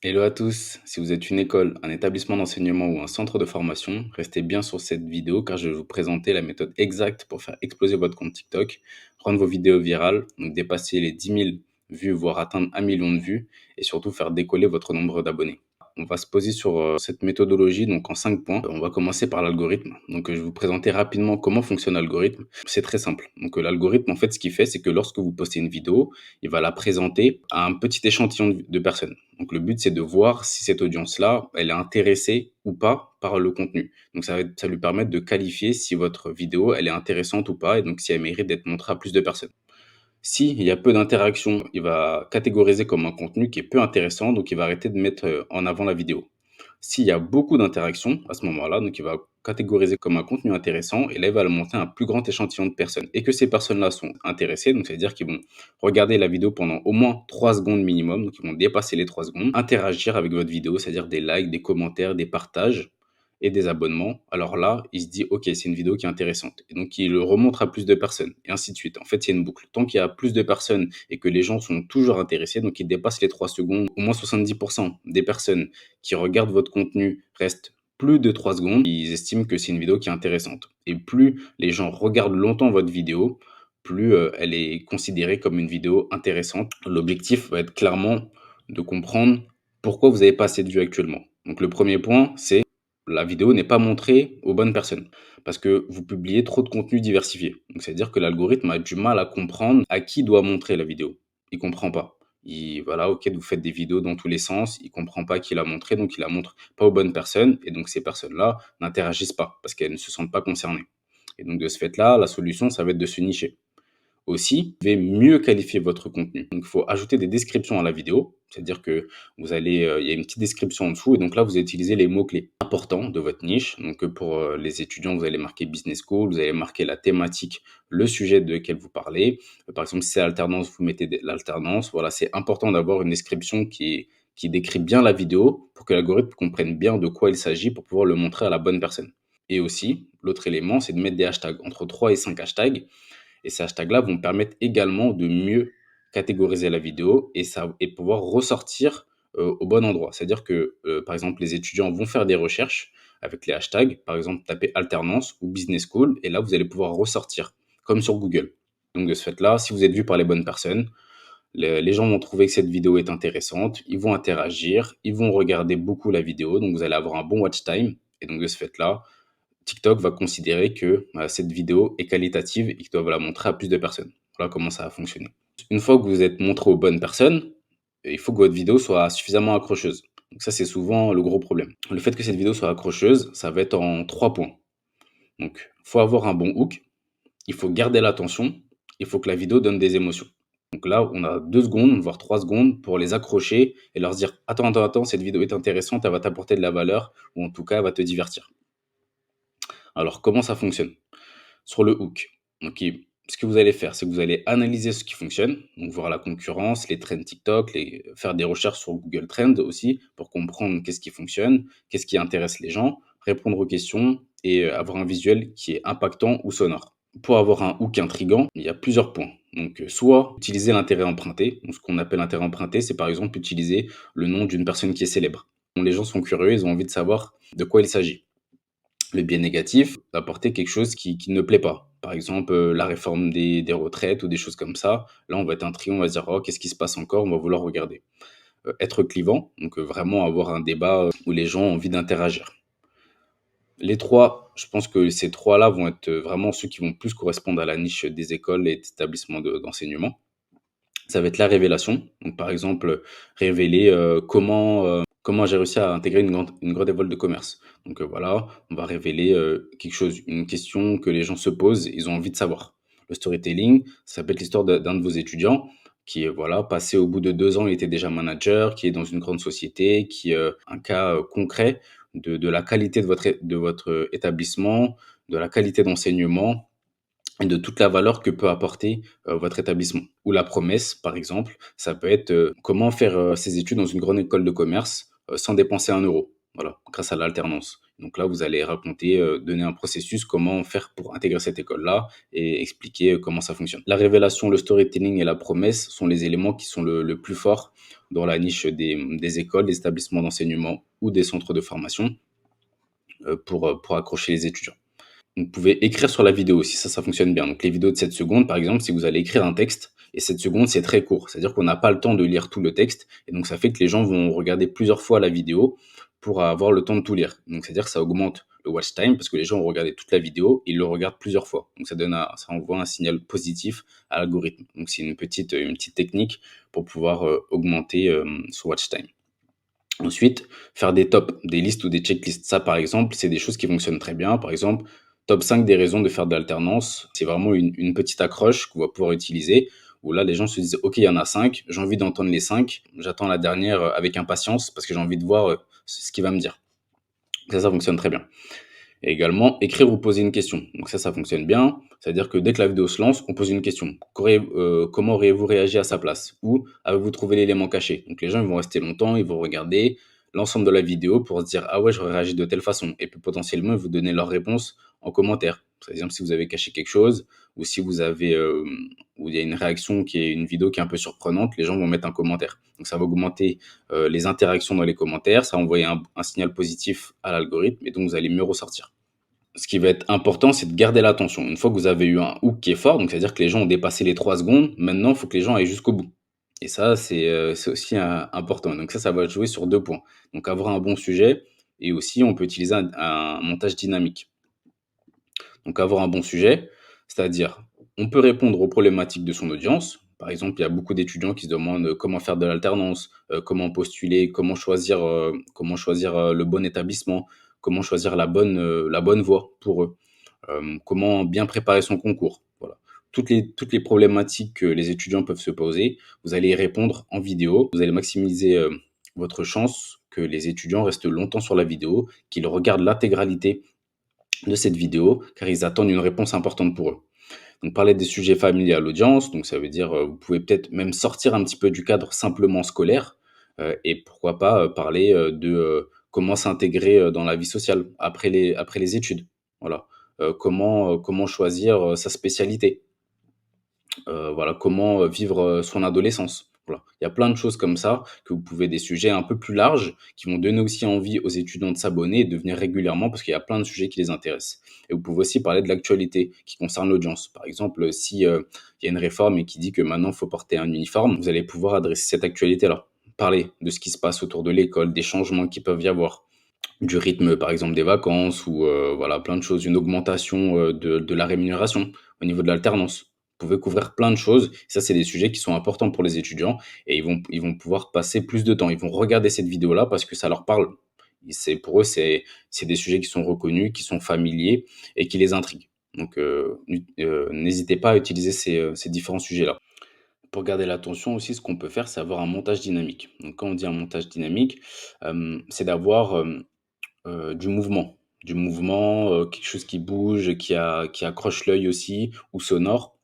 Hello à tous, si vous êtes une école, un établissement d'enseignement ou un centre de formation, restez bien sur cette vidéo car je vais vous présenter la méthode exacte pour faire exploser votre compte TikTok, rendre vos vidéos virales, donc dépasser les 10 000 vues, voire atteindre 1 million de vues, et surtout faire décoller votre nombre d'abonnés. On va se poser sur cette méthodologie donc en 5 points. On va commencer par l'algorithme. Donc je vais vous présenter rapidement comment fonctionne l'algorithme. C'est très simple. Donc l'algorithme en fait ce qu'il fait c'est que lorsque vous postez une vidéo, il va la présenter à un petit échantillon de personnes. Donc le but, c'est de voir si cette audience-là, elle est intéressée ou pas par le contenu. Donc ça lui permet de qualifier si votre vidéo, elle est intéressante ou pas, et donc si elle mérite d'être montrée à plus de personnes. S'il y a peu d'interactions, il va catégoriser comme un contenu qui est peu intéressant, donc il va arrêter de mettre en avant la vidéo. S'il y a beaucoup d'interactions à ce moment-là, donc il va catégoriser comme un contenu intéressant et là, il va le montrer à un plus grand échantillon de personnes. Et que ces personnes-là sont intéressées, donc c'est-à-dire qu'ils vont regarder la vidéo pendant au moins 3 secondes minimum, donc ils vont dépasser les 3 secondes, interagir avec votre vidéo, c'est-à-dire des likes, des commentaires, des partages et des abonnements. Alors là, il se dit, OK, c'est une vidéo qui est intéressante. Et donc, il le remontre à plus de personnes, et ainsi de suite. En fait, c'est une boucle. Tant qu'il y a plus de personnes et que les gens sont toujours intéressés, donc ils dépassent les 3 secondes, au moins 70% des personnes qui regardent votre contenu restent plus de 3 secondes, ils estiment que c'est une vidéo qui est intéressante. Et plus les gens regardent longtemps votre vidéo, plus elle est considérée comme une vidéo intéressante. L'objectif va être clairement de comprendre pourquoi vous n'avez pas assez de vues actuellement. Donc le premier point, c'est la vidéo n'est pas montrée aux bonnes personnes parce que vous publiez trop de contenu diversifié. Donc c'est-à-dire que l'algorithme a du mal à comprendre à qui doit montrer la vidéo. Il comprend pas. Voilà, ok, vous faites des vidéos dans tous les sens, il comprend pas qui l'a montré, donc il la montre pas aux bonnes personnes, et donc ces personnes-là n'interagissent pas parce qu'elles ne se sentent pas concernées. Et donc de ce fait-là, la solution, ça va être de se nicher. Aussi, vous devez mieux qualifier votre contenu. Donc, il faut ajouter des descriptions à la vidéo, c'est-à-dire que il y a une petite description en dessous, et donc là, vous allez utiliser les mots-clés importants de votre niche. Donc, pour les étudiants, vous allez marquer business school, vous allez marquer la thématique, le sujet de lequel vous parlez. Par exemple, si c'est l'alternance, vous mettez l'alternance. Voilà, c'est important d'avoir une description qui décrit bien la vidéo pour que l'algorithme comprenne bien de quoi il s'agit pour pouvoir le montrer à la bonne personne. Et aussi, l'autre élément, c'est de mettre des hashtags, entre 3 et 5 hashtags, et ces hashtags-là vont permettre également de mieux catégoriser la vidéo et pouvoir ressortir au bon endroit. C'est-à-dire que, par exemple, les étudiants vont faire des recherches avec les hashtags, par exemple, taper alternance ou business school, et là, vous allez pouvoir ressortir, comme sur Google. Donc, de ce fait-là, si vous êtes vu par les bonnes personnes, les gens vont trouver que cette vidéo est intéressante, ils vont interagir, ils vont regarder beaucoup la vidéo, donc vous allez avoir un bon watch time, et donc de ce fait-là, TikTok va considérer que cette vidéo est qualitative et qu'ils doivent la montrer à plus de personnes. Voilà comment ça va fonctionner. Une fois que vous êtes montré aux bonnes personnes, il faut que votre vidéo soit suffisamment accrocheuse. Donc ça, c'est souvent le gros problème. Le fait que cette vidéo soit accrocheuse, ça va être en 3 points. Donc, il faut avoir un bon hook, il faut garder l'attention, il faut que la vidéo donne des émotions. Donc là, on a 2 secondes, voire 3 secondes pour les accrocher et leur dire: «Attends, attends, attends, cette vidéo est intéressante, elle va t'apporter de la valeur ou en tout cas, elle va te divertir». Alors, comment ça fonctionne? Sur le hook. Donc, ce que vous allez faire, c'est que vous allez analyser ce qui fonctionne, donc voir la concurrence, les trends TikTok, faire des recherches sur Google Trends aussi pour comprendre qu'est-ce qui fonctionne, qu'est-ce qui intéresse les gens, répondre aux questions et avoir un visuel qui est impactant ou sonore. Pour avoir un hook intrigant, il y a plusieurs points. Donc, soit utiliser l'intérêt emprunté. Donc, ce qu'on appelle l'intérêt emprunté, c'est par exemple utiliser le nom d'une personne qui est célèbre. Donc, les gens sont curieux, ils ont envie de savoir de quoi il s'agit. Le biais négatif, apporter quelque chose qui ne plaît pas. Par exemple, la réforme des retraites ou des choses comme ça. Là, on va être intrigué, on va se dire: «Oh, qu'est-ce qui se passe encore?» On va vouloir regarder. Être clivant, donc vraiment avoir un débat, où les gens ont envie d'interagir. Les 3, je pense que ces 3 là vont être, vraiment ceux qui vont plus correspondre à la niche des écoles et des établissements d'enseignement. Ça va être la révélation. Donc, par exemple, révéler comment j'ai réussi à intégrer une grande école de commerce. Donc, voilà, on va révéler quelque chose, une question que les gens se posent, ils ont envie de savoir. Le storytelling, ça peut être l'histoire d'un de vos étudiants qui est voilà, passé au bout de 2 ans, il était déjà manager, qui est dans une grande société, un cas concret de la qualité de votre établissement, de la qualité d'enseignement et de toute la valeur que peut apporter, votre établissement. Ou la promesse, par exemple, ça peut être, comment faire, ses études dans une grande école de commerce, sans dépenser un euro. Voilà, grâce à l'alternance. Donc là, vous allez raconter, donner un processus, comment faire pour intégrer cette école-là et expliquer, comment ça fonctionne. La révélation, le storytelling et la promesse sont les éléments qui sont le plus fort dans la niche des écoles, des établissements d'enseignement ou des centres de formation, pour accrocher les étudiants. Vous pouvez écrire sur la vidéo aussi, ça fonctionne bien. Donc les vidéos de 7 secondes, par exemple, si vous allez écrire un texte et 7 secondes, c'est très court. C'est-à-dire qu'on n'a pas le temps de lire tout le texte et donc ça fait que les gens vont regarder plusieurs fois la vidéo pour avoir le temps de tout lire. Donc c'est-à-dire que ça augmente le watch time parce que les gens ont regardé toute la vidéo, ils le regardent plusieurs fois. Donc ça envoie un signal positif à l'algorithme. Donc c'est une petite technique pour pouvoir augmenter son watch time. Ensuite, faire des tops, des listes ou des checklists. Ça, par exemple, c'est des choses qui fonctionnent très bien. Par exemple, top 5 des raisons de faire de l'alternance. C'est vraiment une petite accroche qu'on va pouvoir utiliser où là, les gens se disent, OK, il y en a 5, j'ai envie d'entendre les 5. J'attends la dernière avec impatience parce que j'ai envie de voir ce qu'il va me dire. Ça fonctionne très bien. Et également, écrire ou poser une question. Donc ça fonctionne bien. C'est-à-dire que dès que la vidéo se lance, on pose une question. Comment auriez-vous réagi à sa place? Ou avez-vous trouvé l'élément caché? Donc les gens ils vont rester longtemps, ils vont regarder l'ensemble de la vidéo pour se dire, ah ouais, j'aurais réagi de telle façon. Et puis potentiellement, ils vous donner leur réponse en commentaire. Par exemple, si vous avez caché quelque chose, ou si vous avez, ou il y a une réaction qui est une vidéo qui est un peu surprenante, les gens vont mettre un commentaire. Donc ça va augmenter les interactions dans les commentaires, ça va envoyer un signal positif à l'algorithme, et donc vous allez mieux ressortir. Ce qui va être important, c'est de garder l'attention. Une fois que vous avez eu un hook qui est fort, donc c'est-à-dire que les gens ont dépassé les 3 secondes, maintenant, il faut que les gens aillent jusqu'au bout. Et ça, c'est aussi important. Donc ça va jouer sur 2 points. Donc avoir un bon sujet et aussi on peut utiliser un montage dynamique. Donc avoir un bon sujet, c'est-à-dire on peut répondre aux problématiques de son audience. Par exemple, il y a beaucoup d'étudiants qui se demandent comment faire de l'alternance, comment postuler, comment choisir le bon établissement, comment choisir la bonne voie pour eux, comment bien préparer son concours. Voilà. Toutes les problématiques que les étudiants peuvent se poser, vous allez y répondre en vidéo. Vous allez maximiser votre chance que les étudiants restent longtemps sur la vidéo, qu'ils regardent l'intégralité de cette vidéo, car ils attendent une réponse importante pour eux. Donc parler des sujets familiers à l'audience, donc ça veut dire, vous pouvez peut-être même sortir un petit peu du cadre simplement scolaire, et pourquoi pas, parler, de comment s'intégrer, dans la vie sociale après les études. Voilà. Comment choisir, sa spécialité. Voilà, comment, vivre, son adolescence. Voilà. Il y a plein de choses comme ça que vous pouvez des sujets un peu plus larges qui vont donner aussi envie aux étudiants de s'abonner et de venir régulièrement parce qu'il y a plein de sujets qui les intéressent. Et vous pouvez aussi parler de l'actualité qui concerne l'audience. Par exemple, si, il y a une réforme et qui dit que maintenant il faut porter un uniforme, vous allez pouvoir adresser cette actualité-là. Parler de ce qui se passe autour de l'école, des changements qui peuvent y avoir, du rythme, par exemple, des vacances ou voilà, plein de choses. Une augmentation, de la rémunération au niveau de l'alternance. Vous pouvez couvrir plein de choses. Ça, c'est des sujets qui sont importants pour les étudiants et ils vont pouvoir passer plus de temps. Ils vont regarder cette vidéo-là parce que ça leur parle. Pour eux, c'est des sujets qui sont reconnus, qui sont familiers et qui les intriguent. Donc n'hésitez pas à utiliser ces différents sujets-là. Pour garder l'attention aussi, ce qu'on peut faire, c'est avoir un montage dynamique. Donc quand on dit un montage dynamique, c'est d'avoir, du mouvement, quelque chose qui bouge, qui accroche l'œil aussi ou sonore.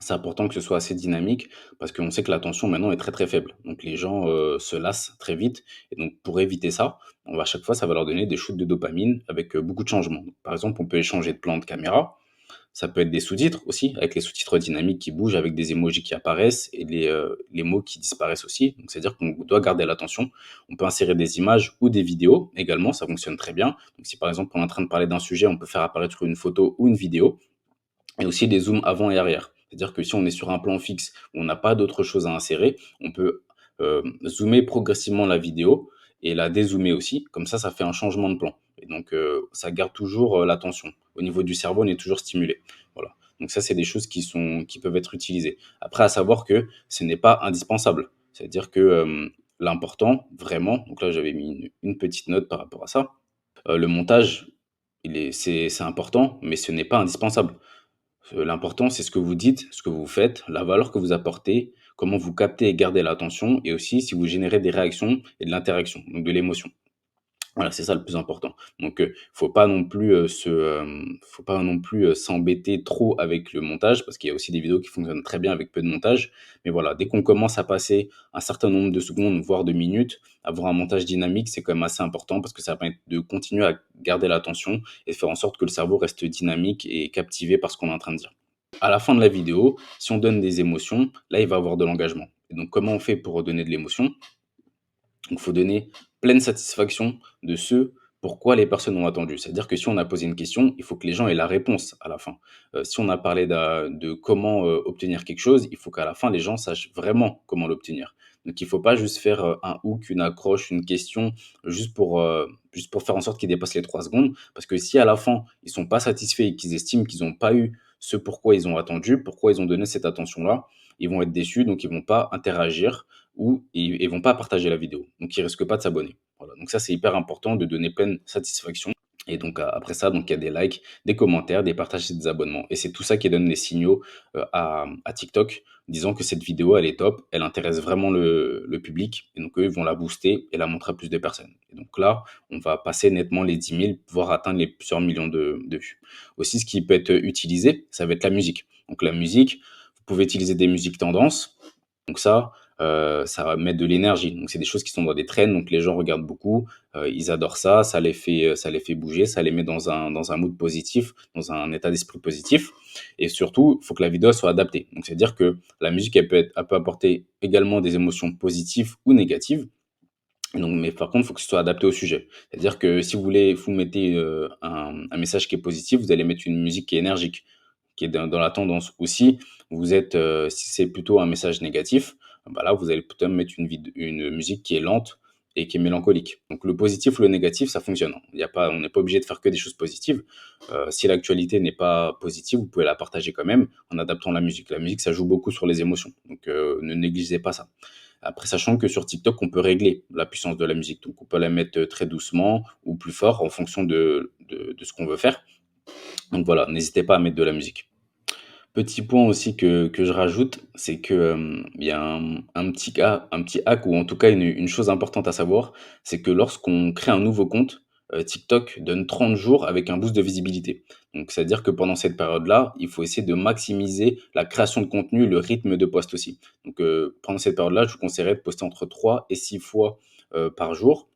C'est important que ce soit assez dynamique parce qu'on sait que l'attention maintenant est très, très faible. Donc les gens, se lassent très vite et donc pour éviter ça, on va à chaque fois, ça va leur donner des shoots de dopamine avec, beaucoup de changements. Par exemple, on peut échanger de plan de caméra, ça peut être des sous-titres aussi, avec les sous-titres dynamiques qui bougent, avec des emojis qui apparaissent et les mots qui disparaissent aussi. Donc, c'est-à-dire qu'on doit garder l'attention. On peut insérer des images ou des vidéos également, ça fonctionne très bien. Donc, si par exemple on est en train de parler d'un sujet, on peut faire apparaître une photo ou une vidéo et aussi des zooms avant et arrière. C'est-à-dire que si on est sur un plan fixe où on n'a pas d'autre chose à insérer, on peut zoomer progressivement la vidéo et la dézoomer aussi. Comme ça fait un changement de plan. Et donc, ça garde toujours l'attention. Au niveau du cerveau, on est toujours stimulé. Voilà. Donc ça, c'est des choses qui peuvent être utilisées. Après, à savoir que ce n'est pas indispensable. C'est-à-dire que l'important, vraiment, donc là, j'avais mis une petite note par rapport à ça. Le montage, c'est important, mais ce n'est pas indispensable. L'important, c'est ce que vous dites, ce que vous faites, la valeur que vous apportez, comment vous captez et gardez l'attention et aussi si vous générez des réactions et de l'interaction, donc de l'émotion. Voilà, c'est ça le plus important. Donc, faut pas non plus, s'embêter trop avec le montage parce qu'il y a aussi des vidéos qui fonctionnent très bien avec peu de montage. Mais voilà, dès qu'on commence à passer un certain nombre de secondes, voire de minutes, avoir un montage dynamique, c'est quand même assez important parce que ça permet de continuer à garder l'attention et de faire en sorte que le cerveau reste dynamique et captivé par ce qu'on est en train de dire. À la fin de la vidéo, si on donne des émotions, là, il va avoir de l'engagement. Et donc comment on fait pour donner de l'émotion? Donc, il faut donner pleine satisfaction de ce pourquoi les personnes ont attendu. C'est-à-dire que si on a posé une question, il faut que les gens aient la réponse à la fin. Si on a parlé de comment obtenir quelque chose, il faut qu'à la fin, les gens sachent vraiment comment l'obtenir. Donc, il ne faut pas juste faire un hook, une accroche, une question, juste pour faire en sorte qu'ils dépassent les 3 secondes. Parce que si à la fin, ils ne sont pas satisfaits et qu'ils estiment qu'ils n'ont pas eu ce pourquoi ils ont attendu, pourquoi ils ont donné cette attention-là, ils vont être déçus, donc ils ne vont pas interagir ou ils vont pas partager la vidéo. Donc ils risquent pas de s'abonner. Voilà, donc ça, c'est hyper important de donner pleine satisfaction et donc après ça, donc il y a des likes, des commentaires, des partages et des abonnements et c'est tout ça qui donne les signaux, à TikTok disant que cette vidéo, elle est top, elle intéresse vraiment le public et donc eux, ils vont la booster et la montrer à plus de personnes et donc là, on va passer nettement les 10 000, voire atteindre les plusieurs millions de vues. Aussi, ce qui peut être utilisé, ça va être la musique. Donc la musique, vous pouvez utiliser des musiques tendances, donc ça va mettre de l'énergie. Donc c'est des choses qui sont dans des trends, donc les gens regardent beaucoup, ils adorent ça, ça les fait bouger, ça les met dans un mood positif, dans un état d'esprit positif et surtout, il faut que la vidéo soit adaptée. Donc c'est-à-dire que la musique, elle peut apporter également des émotions positives ou négatives. Donc mais par contre, il faut que ce soit adapté au sujet. C'est-à-dire que si vous mettez, un message qui est positif, vous allez mettre une musique qui est énergique, qui est dans la tendance. Ou si si c'est plutôt un message négatif, bah là, vous allez plutôt mettre une musique qui est lente et qui est mélancolique. Donc le positif ou le négatif, ça fonctionne. On n'est pas obligé de faire que des choses positives. Si l'actualité n'est pas positive, vous pouvez la partager quand même en adaptant la musique. La musique, ça joue beaucoup sur les émotions, donc ne négligez pas ça. Après, sachant que sur TikTok, on peut régler la puissance de la musique. Donc on peut la mettre très doucement ou plus fort en fonction de ce qu'on veut faire. Donc voilà, n'hésitez pas à mettre de la musique. Petit point aussi que je rajoute, c'est que, il y a un petit hack ou en tout cas une chose importante à savoir, c'est que lorsqu'on crée un nouveau compte, TikTok donne 30 jours avec un boost de visibilité. Donc c'est-à-dire que pendant cette période-là, il faut essayer de maximiser la création de contenu, le rythme de post aussi. Donc, pendant cette période-là, je vous conseillerais de poster entre 3 et 6 fois, par jour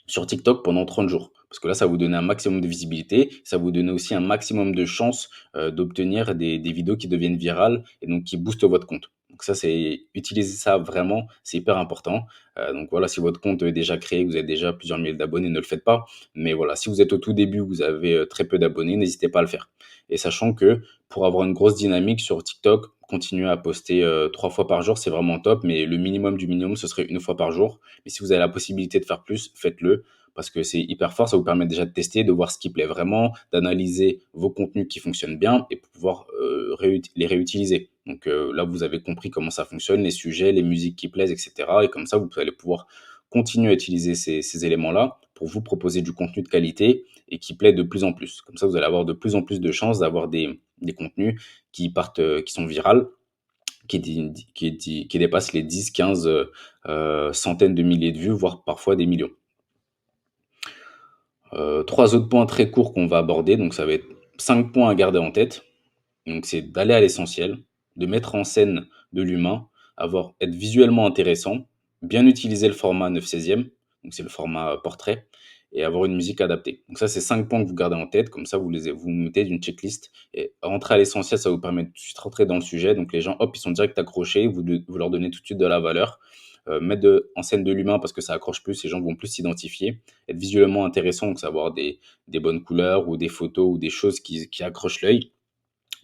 sur TikTok pendant 30 jours. Parce que là, ça va vous donner un maximum de visibilité, ça va vous donner aussi un maximum de chances d'obtenir des vidéos qui deviennent virales et donc qui boostent votre compte. Donc ça, c'est utiliser ça vraiment, c'est hyper important. Donc voilà, si votre compte est déjà créé, vous avez déjà plusieurs milliers d'abonnés, ne le faites pas. Mais voilà, si vous êtes au tout début, vous avez très peu d'abonnés, n'hésitez pas à le faire. Et sachant que pour avoir une grosse dynamique sur TikTok, continuer à poster 3 fois par jour, c'est vraiment top. Mais le minimum du minimum, ce serait une fois par jour. Mais si vous avez la possibilité de faire plus, faites-le parce que c'est hyper fort. Ça vous permet déjà de tester, de voir ce qui plaît vraiment, d'analyser vos contenus qui fonctionnent bien et pour pouvoir les réutiliser. Donc là, vous avez compris comment ça fonctionne, les sujets, les musiques qui plaisent, etc. Et comme ça, vous allez pouvoir continuer à utiliser ces éléments-là pour vous proposer du contenu de qualité et qui plaît de plus en plus. Comme ça, vous allez avoir de plus en plus de chances d'avoir des contenus qui sont virales qui dépassent les 10, 15, centaines de milliers de vues, voire parfois des millions. 3 autres points très courts qu'on va aborder, donc ça va être 5 points à garder en tête. Donc c'est d'aller à l'essentiel, de mettre en scène de l'humain, être visuellement intéressant, bien utiliser le format 9/16, donc c'est le format portrait, et avoir une musique adaptée. Donc ça, c'est 5 points que vous gardez en tête, comme ça vous mettez d'une checklist et rentrer à l'essentiel, ça vous permet de tout de suite rentrer dans le sujet. Donc les gens, hop, ils sont direct accrochés, vous leur donnez tout de suite de la valeur. En scène de l'humain parce que ça accroche plus, les gens vont plus s'identifier. Être visuellement intéressant, donc savoir des bonnes couleurs ou des photos ou des choses qui accrochent l'œil.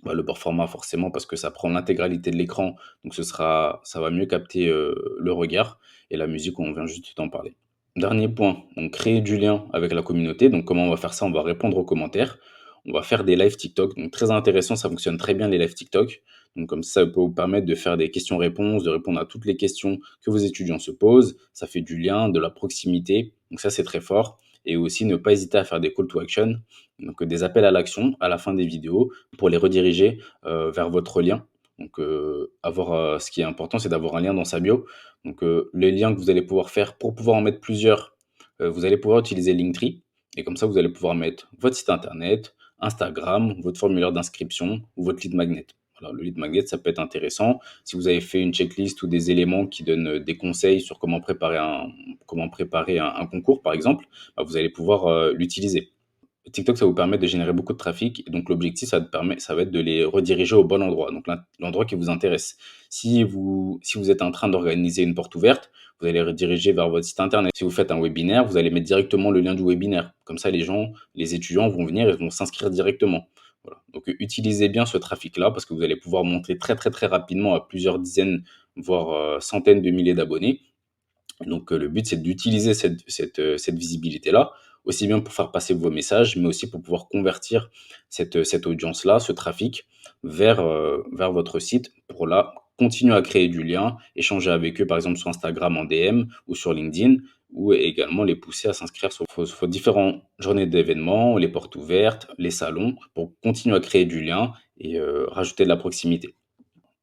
Bah, le port format forcément parce que ça prend l'intégralité de l'écran, donc ça va mieux capter, le regard et la musique, on vient juste d'en parler. Dernier point, donc créer du lien avec la communauté. Donc comment on va faire ça? On va répondre aux commentaires, on va faire des lives TikTok, donc très intéressant, ça fonctionne très bien les lives TikTok. Donc comme ça peut vous permettre de faire des questions-réponses, de répondre à toutes les questions que vos étudiants se posent. Ça fait du lien, de la proximité, donc ça c'est très fort et aussi ne pas hésiter à faire des call to action, donc des appels à l'action à la fin des vidéos pour les rediriger, vers votre lien. Donc ce qui est important, c'est d'avoir un lien dans sa bio. Donc les liens que vous allez pouvoir faire pour pouvoir en mettre plusieurs, vous allez pouvoir utiliser Linktree et comme ça, vous allez pouvoir mettre votre site internet, Instagram, votre formulaire d'inscription ou votre lead magnet. Voilà, le lead magnet, ça peut être intéressant. Si vous avez fait une checklist ou des éléments qui donnent des conseils sur comment préparer un concours, par exemple, bah, vous allez pouvoir l'utiliser. TikTok, ça vous permet de générer beaucoup de trafic. Et donc, l'objectif, ça va être de les rediriger au bon endroit, donc l'endroit qui vous intéresse. Si vous êtes en train d'organiser une porte ouverte, vous allez rediriger vers votre site internet. Si vous faites un webinaire, vous allez mettre directement le lien du webinaire. Comme ça, les étudiants vont venir et vont s'inscrire directement. Voilà. Donc, utilisez bien ce trafic-là parce que vous allez pouvoir monter très, très, très rapidement à plusieurs dizaines, voire centaines de milliers d'abonnés. Donc, le but, c'est d'utiliser cette visibilité-là, aussi bien pour faire passer vos messages, mais aussi pour pouvoir convertir cette audience-là, ce trafic, vers votre site pour là continuer à créer du lien, échanger avec eux, par exemple sur Instagram en DM ou sur LinkedIn, ou également les pousser à s'inscrire sur vos différentes journées d'événements, les portes ouvertes, les salons, pour continuer à créer du lien et rajouter de la proximité.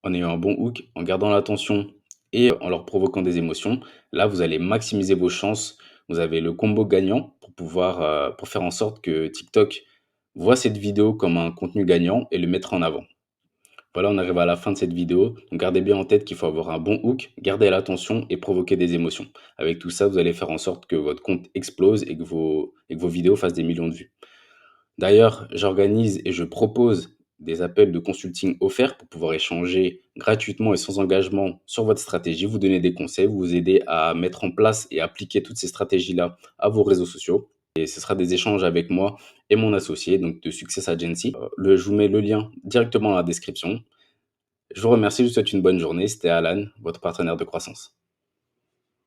En ayant un bon hook, en gardant l'attention et en leur provoquant des émotions, là, vous allez maximiser vos chances. Vous avez le combo gagnant pour faire en sorte que TikTok voit cette vidéo comme un contenu gagnant et le mettre en avant. Voilà, on arrive à la fin de cette vidéo. Donc gardez bien en tête qu'il faut avoir un bon hook, garder l'attention et provoquer des émotions. Avec tout ça, vous allez faire en sorte que votre compte explose et que vos vidéos fassent des millions de vues. D'ailleurs, j'organise et je propose des appels de consulting offerts pour pouvoir échanger gratuitement et sans engagement sur votre stratégie, vous donner des conseils, vous aider à mettre en place et appliquer toutes ces stratégies-là à vos réseaux sociaux. Et ce sera des échanges avec moi et mon associé, donc de Success Agency. Je vous mets le lien directement dans la description. Je vous remercie, je vous souhaite une bonne journée. C'était Alan, votre partenaire de croissance.